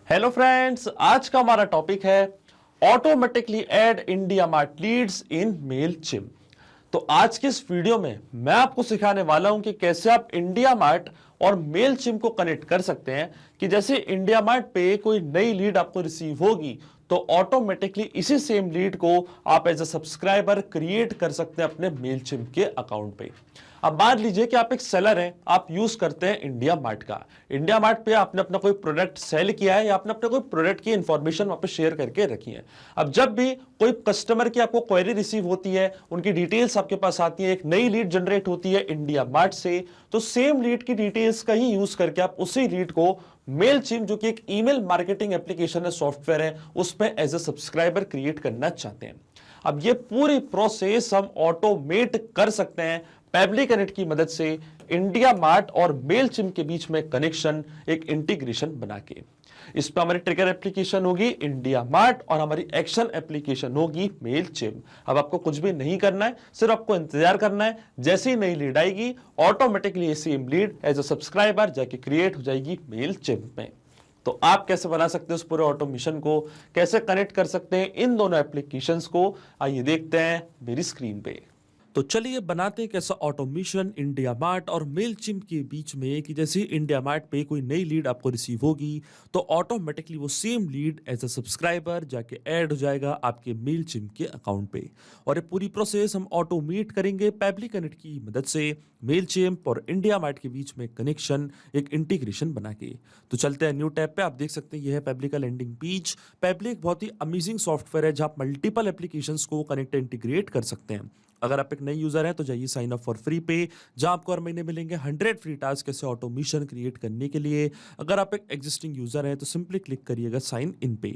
Hello friends, आज का हमारा टॉपिक है automatically add India mart leads in Mailchimp. तो आज के इस वीडियो में मैं आपको सिखाने वाला हूं कि कैसे आप इंडिया मार्ट और मेलचिम्प को कनेक्ट कर सकते हैं कि जैसे इंडिया मार्ट पे कोई नई लीड आपको रिसीव होगी तो ऑटोमेटिकली इसी सेम लीड को आप एज अ सब्सक्राइबर क्रिएट कर सकते हैं अपने मेलचिम्प के अकाउंट पे। अब मान लीजिए कि आप एक सेलर हैं, आप यूज करते हैं इंडिया मार्ट का। इंडिया मार्ट पे आपने अपना कोई प्रोडक्ट सेल किया है या आपने अपने कोई प्रोडक्ट की इंफॉर्मेशन वहां पे शेयर करके रखी है। अब जब भी कोई कस्टमर की आपको क्वेरी रिसीव होती है, उनकी डिटेल्स आपके पास आती है, एक नई लीड जनरेट होती है इंडिया मार्ट से, तो सेम लीड की डिटेल्स का ही यूज करके आप उसी लीड को मेलचिम्प, जो कि एक ईमेल मार्केटिंग एप्लीकेशन है, सॉफ्टवेयर है, उसमें एज ए सब्सक्राइबर क्रिएट करना चाहते हैं। अब ये पूरी प्रोसेस हम ऑटोमेट कर सकते हैं पेबली कनेक्ट की मदद से, इंडिया मार्ट और मेलचिम्प के बीच में कनेक्शन, एक इंटीग्रेशन बना के। इस पर हमारी ट्रिगर एप्लीकेशन होगी इंडिया मार्ट और हमारी एक्शन एप्लीकेशन होगी मेलचिम्प। अब आपको कुछ भी नहीं करना है, सिर्फ आपको इंतजार करना है। जैसे ही नई लीड आएगी ऑटोमेटिकली ये same lead as a subscriber जाके क्रिएट हो जाएगी मेलचिम्प में। तो आप कैसे बना सकते हैं उस पूरे ऑटोमेशन को, कैसे कनेक्ट कर सकते हैं इन दोनों एप्लीकेशंस को, आइए देखते हैं मेरी स्क्रीन पे। तो चलिए बनाते हैं कैसा ऑटोमेशन इंडिया मार्ट और मेलचिम्प के बीच में कि जैसे इंडिया मार्ट पे कोई नई लीड आपको रिसीव होगी तो ऑटोमेटिकली वो same lead as a subscriber जाके ऐड हो जाएगा आपके मेलचिम्प के अकाउंट पे। और ये पूरी प्रोसेस हम ऑटोमेट करेंगे पेबली कनेक्ट की मदद से, मेलचिम्प और इंडिया मार्ट के बीच में कनेक्शन, एक इंटीग्रेशन बना के। तो चलते हैं न्यू टैब पे। आप देख सकते हैं ये है पेबली का लैंडिंग पेज। पेबली एक बहुत ही अमेजिंग सॉफ्टवेयर है जहां आप मल्टीपल एप्लीकेशंस को कनेक्ट इंटीग्रेट कर सकते हैं। अगर आप एक नई यूजर हैं तो जाइए साइन अप फॉर फ्री पे, जहां आपको हर महीने मिलेंगे 100 फ्री टास्क कैसे ऑटोमेशन क्रिएट करने के लिए। अगर आप एक एग्जिस्टिंग यूजर हैं तो सिंपली क्लिक करिएगा साइन इन पे।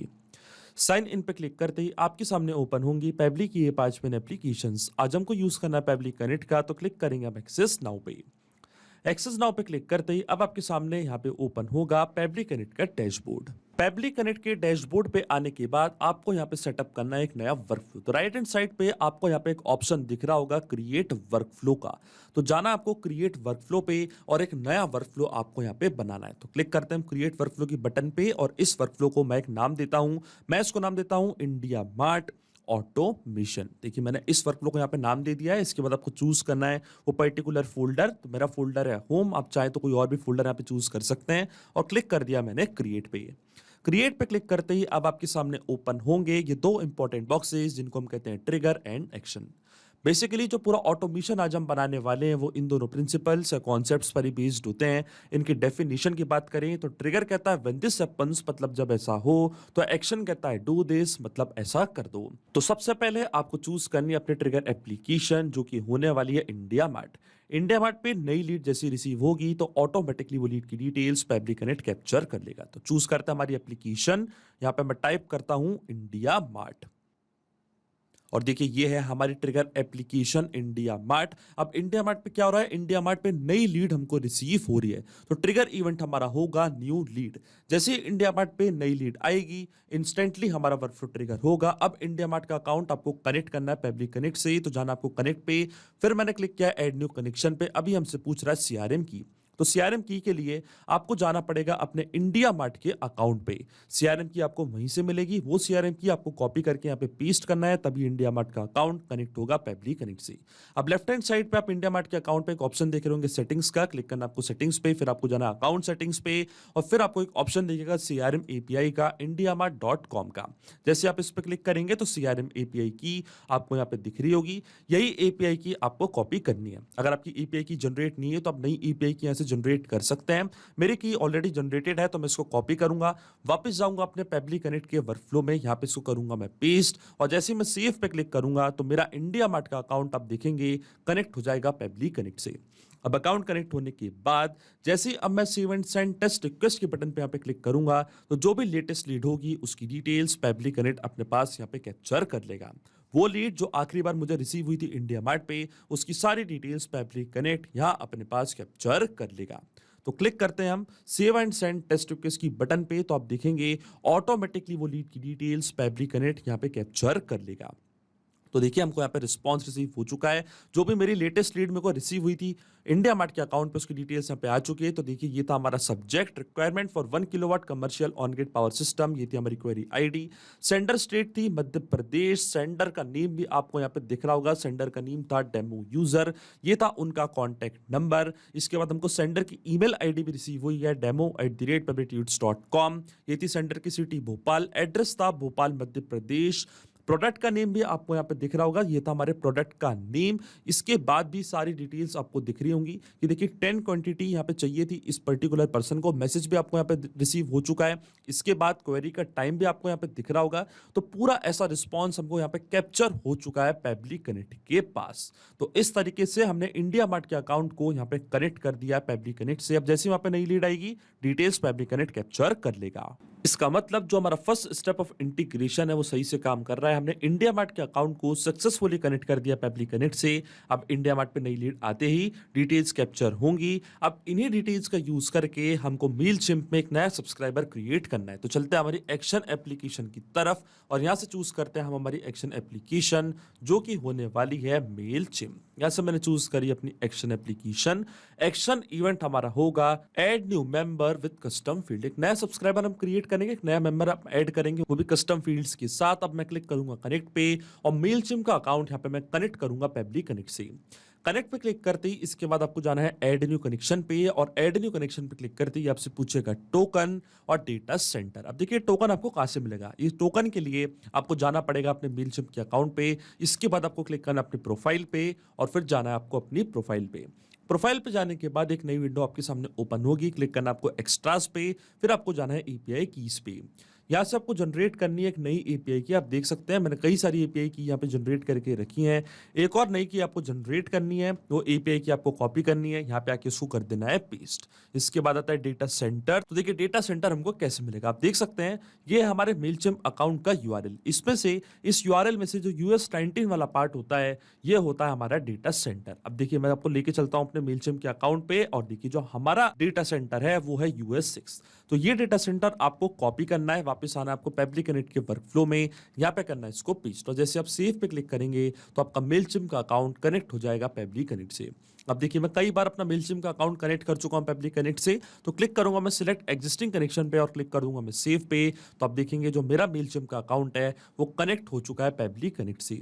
साइन इन पे क्लिक करते ही आपके सामने ओपन होंगी पेबली की ये 5 मेन एप्लीकेशंस। आज हमको यूज करना है पेबली कनेक्ट का, तो क्लिक करेंगे हम एक्सेस नाउ पे। एक्सेस नाउ पे क्लिक करते ही अब आपके सामने यहाँ पे ओपन होगा पेबली कनेक्ट का डैशबोर्ड। पेबली कनेक्ट के डैशबोर्ड पे आने के बाद आपको यहाँ पे सेटअप करना है एक नया वर्कफ्लो। तो राइट हैंड साइड पे आपको यहाँ पे एक ऑप्शन दिख रहा होगा क्रिएट वर्कफ्लो का। तो जाना आपको क्रिएट वर्कफ्लो पे और एक नया वर्कफ्लो आपको यहाँ पे बनाना है। तो क्लिक करते हैं हम क्रिएट वर्कफ्लो की बटन पे और इस वर्कफ्लो को मैं एक नाम देता हूँ। मैं इसको नाम देता हूँ इंडिया मार्ट ऑटोमेशन। देखिए मैंने इस वर्कफ्लो को यहाँ पे नाम दे दिया है। इसके बाद आपको चूज करना है वो पर्टिकुलर फोल्डर। तो मेरा फोल्डर है होम, आप चाहे तो कोई और भी फोल्डर यहाँ पे चूज कर सकते हैं। और क्लिक कर दिया मैंने क्रिएट पे। क्रिएट पे क्लिक करते ही अब आपके सामने ओपन होंगे ये दो इंपॉर्टेंट बॉक्सेस जिनको हम कहते हैं ट्रिगर एंड एक्शन। बेसिकली जो पूरा ऑटोमेशन आज हम बनाने वाले हैं वो इन दोनों प्रिंसिपल्स या कॉन्सेप्ट्स पर ही बेस्ड होते हैं। इनकी डेफिनेशन की बात करें तो ट्रिगर कहता है व्हेन दिस हैपेंस, मतलब जब ऐसा हो। तो एक्शन कहता है डू दिस, मतलब ऐसा कर दो। तो सबसे पहले आपको चूज करनी है अपने ट्रिगर एप्लीकेशन, जो कि होने वाली है इंडिया मार्ट। इंडिया मार्ट पे नई लीड जैसी रिसीव होगी तो ऑटोमेटिकली वो लीड की डिटेल्स पेबली कनेक्ट कैप्चर कर लेगा। तो चूज करता है हमारी एप्लीकेशन। यहाँ पे मैं टाइप करता हूं इंडिया मार्ट और देखिए ये है हमारी ट्रिगर एप्लीकेशन इंडिया मार्ट। अब इंडिया मार्ट पे क्या हो रहा है, इंडिया मार्ट पे नई लीड हमको रिसीव हो रही है तो ट्रिगर इवेंट हमारा होगा न्यू लीड। जैसे ही इंडिया मार्ट पे नई लीड आएगी इंस्टेंटली हमारा वर्कफ्लो ट्रिगर होगा। अब इंडिया मार्ट का अकाउंट आपको कनेक्ट करना है पेबली कनेक्ट से, तो जाना आपको कनेक्ट पे। फिर मैंने क्लिक किया ऐड न्यू कनेक्शन पे। अभी हमसे पूछ रहा है सीआरएम की। तो सीआरएम की के लिए आपको जाना पड़ेगा अपने इंडिया मार्ट के अकाउंट पे। सीआरएम की आपको वहीं से मिलेगी, वो सीआरएम की आपको कॉपी करके यहाँ पे पेस्ट करना है, तभी इंडिया मार्ट का अकाउंट कनेक्ट होगा पेबली कनेक्ट से। अब लेफ्ट हैंड साइड पे आप इंडिया मार्ट के अकाउंट पे एक ऑप्शन देख रहे होंगे सेटिंग्स का। क्लिक करना आपको सेटिंग्स पे, फिर आपको जाना अकाउंट सेटिंग्स पे और फिर आपको एक ऑप्शन दिखेगा सीआरएम एपीआई का indiaMart.com का। जैसे आप इस पर क्लिक करेंगे तो सीआरएम एपीआई की आपको यहाँ पे दिख रही होगी। यही एपीआई की आपको कॉपी करनी है। अगर आपकी एपीआई की जनरेट नहीं है तो आप नई एपीआई की यहाँ से जनरेट कर सकते हैं। मेरी की ऑलरेडी जनरेटेड है तो मैं इसको कॉपी करूंगा, वापस जाऊंगा अपने पेबली कनेक्ट के वर्कफ्लो में, यहाँ पे इसको करूंगा मैं पेस्ट और जैसे मैं सेव पे क्लिक करूंगा तो मेरा इंडिया मार्ट का अकाउंट आप देखेंगे कनेक्ट हो जाएगा पेबली कनेक्ट से। अब अकाउंट कनेक्ट होने के बाद जैसे अब मैं save and send test request के बटन पे यहाँ पे क्लिक करूंगा तो जो भी लेटेस्ट लीड होगी उसकी डिटेल्स पेबली कनेक्ट अपने पास यहाँ पे कैप्चर कर लेगा। वो लीड जो आखिरी बार मुझे रिसीव हुई थी इंडिया मार्ट पे, उसकी सारी डिटेल्स पेबली कनेक्ट यहाँ अपने पास कैप्चर कर लेगा। तो क्लिक करते हैं हम save and send test request की बटन पे, तो आप देखेंगे ऑटोमेटिकली वो लीड की डिटेल्स पेबली कनेक्ट यहाँ पे कैप्चर कर लेगा। तो देखिए हमको यहाँ पे रिस्पॉन्स रिसीव हो चुका है। जो भी मेरी लेटेस्ट लीड मेरे को रिसीव हुई थी इंडिया मार्ट के अकाउंट पे, उसकी डिटेल्स यहाँ पे आ चुकी है। तो देखिए ये था हमारा subject, requirement for 1 kilowatt commercial on grid power system. ये थी हमारी क्वेरी आईडी। सेंडर स्टेट थी मध्य प्रदेश। सेंडर का नेम भी आपको यहाँ पे दिख रहा होगा, सेंडर का नेम था डेमो यूजर। ये था उनका कॉन्टैक्ट नंबर। इसके बाद हमको सेंडर की ईमेल आईडी भी रिसीव हुई है, demo@publictudes.com। ये थी सेंडर की सिटी भोपाल, एड्रेस था भोपाल मध्य प्रदेश। प्रोडक्ट का नेम भी आपको यहाँ पे दिख रहा होगा, ये था हमारे प्रोडक्ट का नेम। इसके बाद भी सारी डिटेल्स आपको दिख रही होंगी कि देखिए 10 क्वांटिटी यहाँ पे चाहिए थी इस पर्टिकुलर पर्सन को। मैसेज भी आपको यहाँ पे रिसीव हो चुका है। इसके बाद क्वेरी का टाइम भी आपको यहाँ पे दिख रहा होगा। तो पूरा ऐसा रिस्पॉन्स हमको यहाँ पे कैप्चर हो चुका है पैबली कनेक्ट के पास। तो इस तरीके से हमने इंडिया मार्ट के अकाउंट को यहाँ पे कनेक्ट कर दिया पैबली कनेक्ट से। अब जैसे वहां पे नई लीड आएगी डिटेल्स पैबली कनेक्ट कैप्चर कर लेगा। इसका मतलब जो हमारा फर्स्ट स्टेप ऑफ इंटीग्रेशन है वो सही से काम कर रहा है। हमने इंडिया मार्ट के अकाउंट को सक्सेसफुली कनेक्ट कर दिया पैबली कनेक्ट से। अब इंडिया मार्ट पे नई लीड आते ही डिटेल्स कैप्चर होंगी। अब इन्हीं डिटेल्स का यूज करके हमको मेलचिम्प में एक नया सब्सक्राइबर क्रिएट करना है। तो चलते हैं हमारी एक्शन एप्लीकेशन की तरफ और यहां से चूज करते हैं हम हमारी एक्शन एप्लीकेशन, जो कि होने वाली है मेलचिम्प। यहां से मैंने चूज करी अपनी एक्शन एप्लीकेशन। एक्शन इवेंट हमारा होगा add new member with custom field. एक नया सब्सक्राइबर हम क्रिएट करेंगे, एक नया मेंबर आप ऐड करेंगे, वो भी कस्टम फील्ड्स के साथ। अब मैं क्लिक करूंगा कनेक्ट पे और मेलचिम्प का अकाउंट यहाँ पे मैं कनेक्ट करूंगा पैबली कनेक्ट से। कनेक्ट पे क्लिक करते ही इसके बाद आपको जाना है ऐड न्यू कनेक्शन पे और ऐड न्यू कनेक्शन पे क्लिक करते ही आपसे पूछेगा टोकन और डेटा सेंटर। अब देखिए टोकन आपको कहां से मिलेगा। इस टोकन के लिए आपको जाना पड़ेगा अपने मेलचिम्प के अकाउंट पे। इसके बाद आपको क्लिक करना अपनी प्रोफाइल पे और फिर जाना है आपको अपनी प्रोफाइल पे। प्रोफाइल पे जाने के बाद एक नई विंडो आपके सामने ओपन होगी। क्लिक करना आपको एक्स्ट्रास पे, फिर आपको जाना है एपीआई कीज पे। यहाँ से आपको जनरेट करनी है एक नई एपीआई की। आप देख सकते हैं मैंने कई सारी एपीआई की यहाँ पे जनरेट करके रखी हैं। एक और नई की आपको जनरेट करनी है, वो एपीआई की आपको कॉपी करनी है, यहाँ पे आके इसको कर देना है पेस्ट। इसके बाद आता है डेटा सेंटर। तो देखिए डेटा सेंटर हमको कैसे मिलेगा, आप देख सकते हैं ये हमारे मेलचिम्प अकाउंट का यूआरएल। इसमें से इस यूआरएल में से जो यूएस 19 वाला पार्ट होता है ये होता है हमारा डेटा सेंटर। अब देखिए मैं आपको लेके चलता हूँ अपने मेलचिम्प के अकाउंट पे और देखिए जो हमारा डेटा सेंटर है वो है यूएस 6। तो ये डेटा सेंटर आपको कॉपी करना है, वापस आना है आपको पैबली कनेक्ट के वर्कफ्लो में, यहाँ पे करना है इसको पेस्ट। तो जैसे आप सेव पे क्लिक करेंगे तो आपका मेलचिम्प का अकाउंट कनेक्ट हो जाएगा पैबली कनेक्ट से। अब देखिए मैं कई बार अपना मेलचिम्प का अकाउंट कनेक्ट कर चुका हूं पैबली कनेक्ट से। तो क्लिक करूंगा मैं सिलेक्ट एग्जिस्टिंग कनेक्शन पे और क्लिक कर दूंगा मैं सेव पे। तो आप देखेंगे जो मेरा मेलचिम्प का अकाउंट है वो कनेक्ट हो चुका है पैबली कनेक्ट से।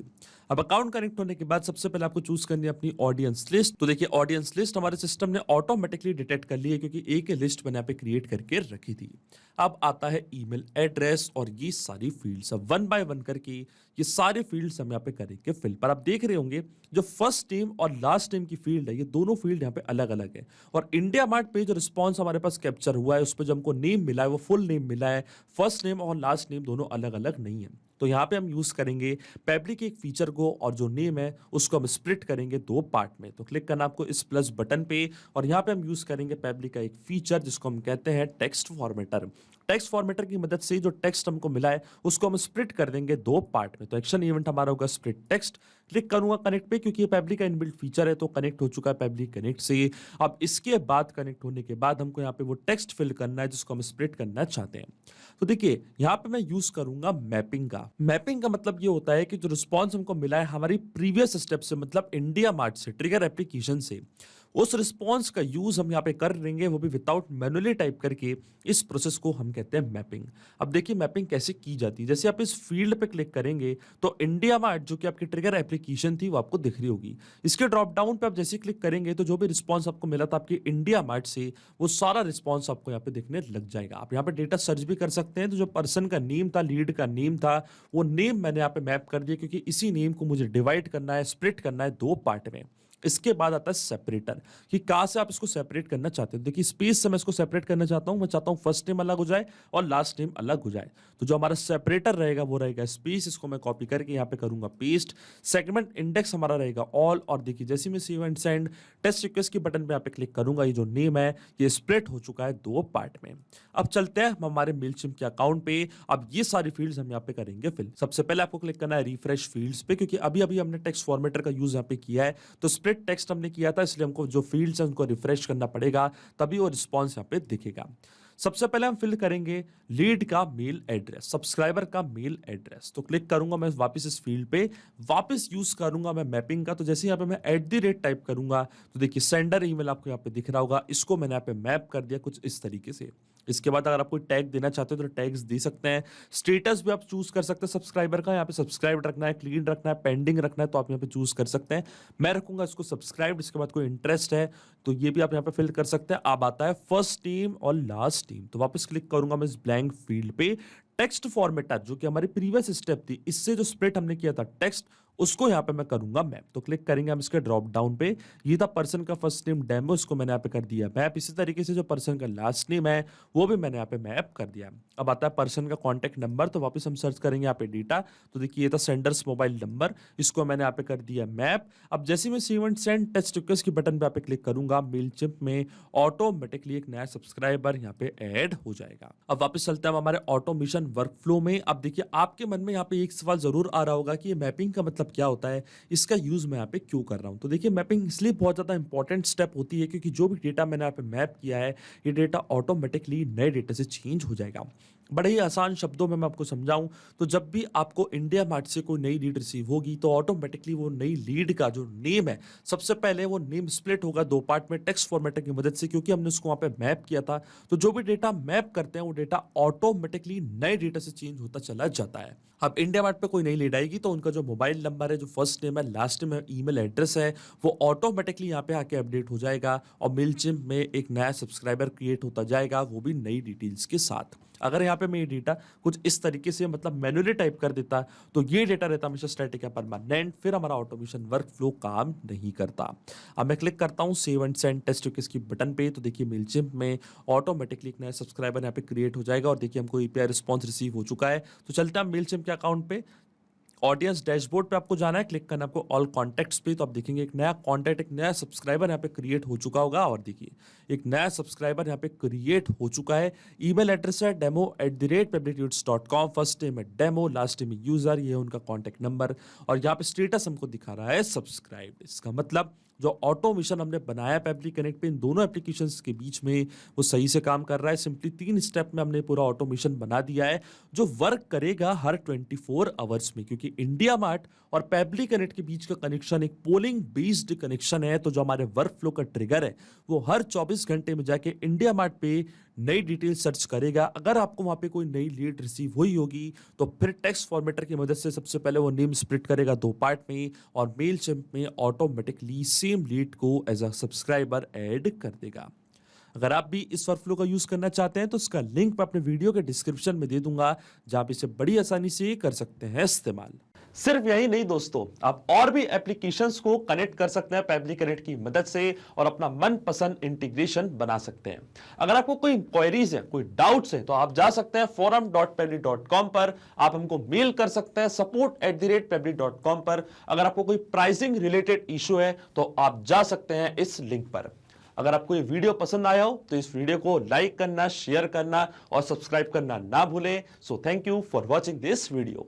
अब अकाउंट कनेक्ट होने के बाद सबसे पहले आपको चूज करनी है अपनी ऑडियंस लिस्ट। तो देखिए ऑडियंस लिस्ट हमारे सिस्टम ने ऑटोमेटिकली डिटेक्ट कर ली है क्योंकि एक लिस्ट मैंने यहाँ पे क्रिएट करके रखी थी। अब आता है ईमेल एड्रेस और ये सारी फील्ड्स। अब वन बाय वन करके ये सारे फील्ड्स हम यहाँ पे करेंगे फिल। पर आप देख रहे होंगे जो फर्स्ट नेम और लास्ट नेम की फील्ड है ये दोनों फील्ड यहाँ पे अलग अलग है। और इंडिया मार्ट पे जो रिस्पॉन्स हमारे पास कैप्चर हुआ है उस पर जो हमको नेम मिला है वो फुल नेम मिला है, फर्स्ट नेम और लास्ट नेम दोनों अलग अलग नहीं है। तो यहाँ पे हम यूज करेंगे पैबली के एक फीचर को और जो नेम है उसको हम स्प्लिट करेंगे दो पार्ट में। तो क्लिक करना आपको इस प्लस बटन पे और यहाँ पे हम यूज करेंगे पैबली का एक फीचर जिसको हम कहते हैं टेक्स्ट फॉर्मेटर। टेक्स्ट फॉर्मेटर की मदद से जो टेक्स्ट हमको मिला है उसको हम स्प्लिट कर देंगे दो पार्ट में। तो एक्शन इवेंट हमारा होगा स्प्लिट टेक्स्ट। क्लिक करूंगा कनेक्ट पे क्योंकि ये पैबली का इनबिल्ट फीचर है तो कनेक्ट हो चुका है पैबली कनेक्ट से। अब इसके बाद कनेक्ट होने के बाद हमको यहाँ पे वो टेक्स्ट फिल करना है जिसको हम स्प्लिट करना चाहते हैं। तो देखिए यहाँ पे मैं यूज करूंगा मैपिंग का। मैपिंग का मतलब ये होता है कि जो रिस्पॉन्स हमको मिला है हमारी प्रीवियस स्टेप से, मतलब इंडिया मार्ट से, ट्रिगर एप्लीकेशन से, उस रिस्पॉन्स का यूज हम यहाँ पे कर लेंगे, वो भी विदाउट मैनुअली टाइप करके। इस प्रोसेस को हम कहते हैं मैपिंग। अब देखिए मैपिंग कैसे की जाती है। जैसे आप इस फील्ड पे क्लिक करेंगे तो इंडिया मार्ट जो कि आपकी ट्रिगर एप्लीकेशन थी वो आपको दिख रही होगी। इसके ड्रॉप डाउन पे आप जैसे क्लिक करेंगे तो जो भी रिस्पॉन्स आपको मिला था आपकी इंडिया मार्ट से वो सारा रिस्पॉन्स आपको यहाँ पे दिखने लग जाएगा। आप यहाँ पे डेटा सर्च भी कर सकते हैं। तो जो पर्सन का नेम था, लीड का नेम था, वो नेम मैंने यहाँ पे मैप कर दिया क्योंकि इसी नेम को मुझे डिवाइड करना है, स्प्लिट करना है दो पार्ट में। इसके बाद आता है सेपरेटर कि कहां से आप इसको सेपरेट करना चाहते हो। देखिए स्पेस से मैं इसको सेपरेट करना चाहता हूं। मैं चाहता हूं फर्स्ट नेम अलग हो जाए और लास्ट नेम अलग हो जाए। तो जो हमारा सेपरेटर रहेगा वो रहेगा स्पेस। इसको मैं कॉपी करके यहां पे करूंगा पेस्ट। सेगमेंट इंडेक्स हमारा रहेगा ऑल। और देखिए जैसे मैं save and send test request के बटन पे यहाँ पे क्लिक करूंगा, ये जो नेम है ये स्प्लिट हो चुका है दो पार्ट में। अब चलते हैं हम हमारे मेलचिम्प के अकाउंट पे। अब ये सारी फील्ड्स हम यहाँ पे करेंगे फिल। सबसे पहले आपको क्लिक करना है रिफ्रेश फील्ड्स पे क्योंकि अभी अभी हमने टेक्स्ट फॉर्मेटर का यूज यहाँ पे किया है। तो स्प्लिट टेक्स्ट हमने किया था इसलिए हमको जो फील्ड्स हैं उनको रिफ्रेश करना पड़ेगा तभी वो रिस्पॉन्स यहाँ पे दिखेगा। सबसे पहले हम फिल करेंगे लीड का मेल एड्रेस, सब्सक्राइबर का मेल एड्रेस। तो क्लिक करूंगा मैं वापस इस फील्ड पे, वापस यूज करूंगा मैं मैपिंग का। तो जैसे यहाँ पे मैं @ टाइप करूंगा तो देखिए सेंडर ईमेल आपको यहाँ पे दिख रहा होगा, इसको मैंने यहाँ पे मैप कर दिया कुछ इस तरीके से। इसके बाद अगर आप कोई टैग देना चाहते हो तो टैग्स दे सकते हैं। स्टेटस भी आप चूज कर सकते हैं सब्सक्राइबर का, यहाँ पे सब्सक्राइब रखना है, क्लीन रखना है, पेंडिंग रखना है, तो आप यहाँ पे चूज कर सकते हैं। मैं रखूंगा इसको सब्सक्राइब। इसके बाद कोई इंटरेस्ट है तो ये भी आप यहाँ पे फिल कर सकते हैं। अब आता है फर्स्ट नेम और लास्ट नेम, तो वापस क्लिक करूंगा मैं इस ब्लैंक फील्ड पे। टेक्स्ट फॉर्मेटर जो कि हमारी प्रीवियस स्टेप थी, इससे जो स्प्लिट हमने किया था टेक्स्ट, उसको यहाँ पे मैं करूंगा मैप। तो क्लिक करेंगे हम इसके ड्रॉप डाउन पे, ये था पर्सन का फर्स्ट नेम डेमो, इसको मैंने यहाँ पे कर दिया मैप। इसी तरीके से जो पर्सन का लास्ट नेम है वो भी मैंने यहाँ पे मैप कर दिया। अब आता है पर्सन का कॉन्टैक्ट नंबर, तो वापस हम सर्च करेंगे यहाँ पे डेटा। तो देखिए ये था सेंडर्स मोबाइल नंबर, इसको मैंने यहाँ पे कर दिया मैप। अब जैसे मैं सेंड टेक्स्ट रिक्वेस्ट की बटन पे यहाँ पे क्लिक करूंगा, मेलचिम्प में ऑटोमेटिकली एक नया सब्सक्राइबर यहाँ पे ऐड हो जाएगा। अब वापस चलते हैं हमारे ऑटोमेशन वर्कफ्लो में। अब देखिए आपके मन में यहाँ पे एक सवाल जरूर आ रहा होगा कि ये मैपिंग का मतलब क्या होता है, इसका यूज मैं यहाँ पे क्यों कर रहा हूँ। तो देखिए मैपिंग इसलिए बहुत ज्यादा इंपॉर्टेंट स्टेप होती है क्योंकि जो भी डेटा मैंने यहाँ पे मैप किया है, ये डेटा ऑटोमेटिकली नए डेटा से चेंज हो जाएगा। बड़े ही आसान शब्दों में मैं आपको समझाऊं तो जब भी आपको इंडिया मार्ट से कोई नई लीड रिसीव होगी तो ऑटोमेटिकली वो नई लीड का जो नेम है, सबसे पहले वो नेम स्प्लिट होगा 2 पार्ट में टेक्स्ट फॉर्मेटर की मदद से, क्योंकि हमने उसको वहां पे मैप किया था। तो जो भी डेटा मैप करते हैं वो डेटा ऑटोमेटिकली नए डेटा से चेंज होता चला जाता है। अब इंडिया मार्ट पे कोई नई लीड आएगी तो उनका जो मोबाइल नंबर है, जो फर्स्ट नेम है, लास्ट नेम है, ईमेल एड्रेस है, वो ऑटोमेटिकली यहाँ पे आके अपडेट हो जाएगा और मेलचिम्प में एक नया सब्सक्राइबर क्रिएट होता जाएगा, वो भी नई डिटेल्स के साथ। अगर यहाँ पे मैं ये डेटा कुछ इस तरीके से मतलब मैन्युअली टाइप कर देता तो ये डेटा रहता हमेशा स्टैटिक या परमानेंट, फिर हमारा ऑटोमेशन वर्क फ्लो काम नहीं करता। अब मैं क्लिक करता हूँ save and send test request की बटन पे, तो देखिए मेलचिम्प में ऑटोमेटिकली एक नया सब्सक्राइबर यहाँ पे क्रिएट हो जाएगा और देखिए हमको एपीआई रिस्पॉन्स रिसीव हो चुका है। तो चलते हैं मेलचिम्प के अकाउंट पे, ऑडियंस डैशबोर्ड पे आपको जाना है, क्लिक करना आपको ऑल कॉन्टैक्ट्स पे। तो आप देखेंगे एक नया कॉन्टैक्ट, एक नया सब्सक्राइबर यहाँ पे क्रिएट हो चुका होगा और देखिए एक नया सब्सक्राइबर यहाँ पे क्रिएट हो चुका है। ईमेल एड्रेस है demo@publictudes.com, फर्स्ट नेम है डेमो, लास्ट नेम है यूजर, ये है उनका कॉन्टैक्ट नंबर और यहाँ पे स्टेटस हमको दिखा रहा है सब्सक्राइब। इसका मतलब जो ऑटोमेशन हमने बनाया पेबली कनेक्ट पे इन दोनों एप्लीकेशंस के बीच में, वो सही से काम कर रहा है। सिंपली 3 स्टेप में हमने पूरा ऑटोमेशन बना दिया है जो वर्क करेगा हर 24 आवर्स में, क्योंकि इंडिया मार्ट और पेबली कनेक्ट के बीच का कनेक्शन एक पोलिंग बेस्ड कनेक्शन है। तो जो हमारे वर्क फ्लो का ट्रिगर है वो हर 24 घंटे में जाके इंडिया मार्ट पे नई डिटेल सर्च करेगा। अगर आपको वहां पे कोई नई लीड रिसीव हुई होगी तो फिर टेक्स्ट फॉर्मेटर की मदद से सबसे पहले वो नेम स्प्लिट करेगा 2 पार्ट में और मेलचिम्प में ऑटोमेटिकली सेम लीड को एज अ सब्सक्राइबर ऐड कर देगा। अगर आप भी इस वर्कफ्लो का यूज करना चाहते हैं तो इसका लिंक मैं अपने वीडियो के डिस्क्रिप्शन में दे दूंगा, जहां पे इसे बड़ी आसानी से कर सकते हैं इस्तेमाल। सिर्फ यही नहीं दोस्तों, आप और भी एप्लीकेशंस को कनेक्ट कर सकते हैं पेबली कनेक्ट की मदद से और अपना मनपसंद इंटीग्रेशन बना सकते हैं। अगर आपको कोई क्वेरीज है, कोई डाउट्स है तो आप जा सकते हैं forum.pebly.com पर, आप हमको मेल कर सकते हैं support@pebly.com पर। अगर आपको कोई प्राइसिंग रिलेटेड इशू है तो आप जा सकते हैं इस लिंक पर। अगर आपको ये वीडियो पसंद आया हो तो इस वीडियो को लाइक करना, शेयर करना और सब्सक्राइब करना ना भूलें। So thank you for watching this video.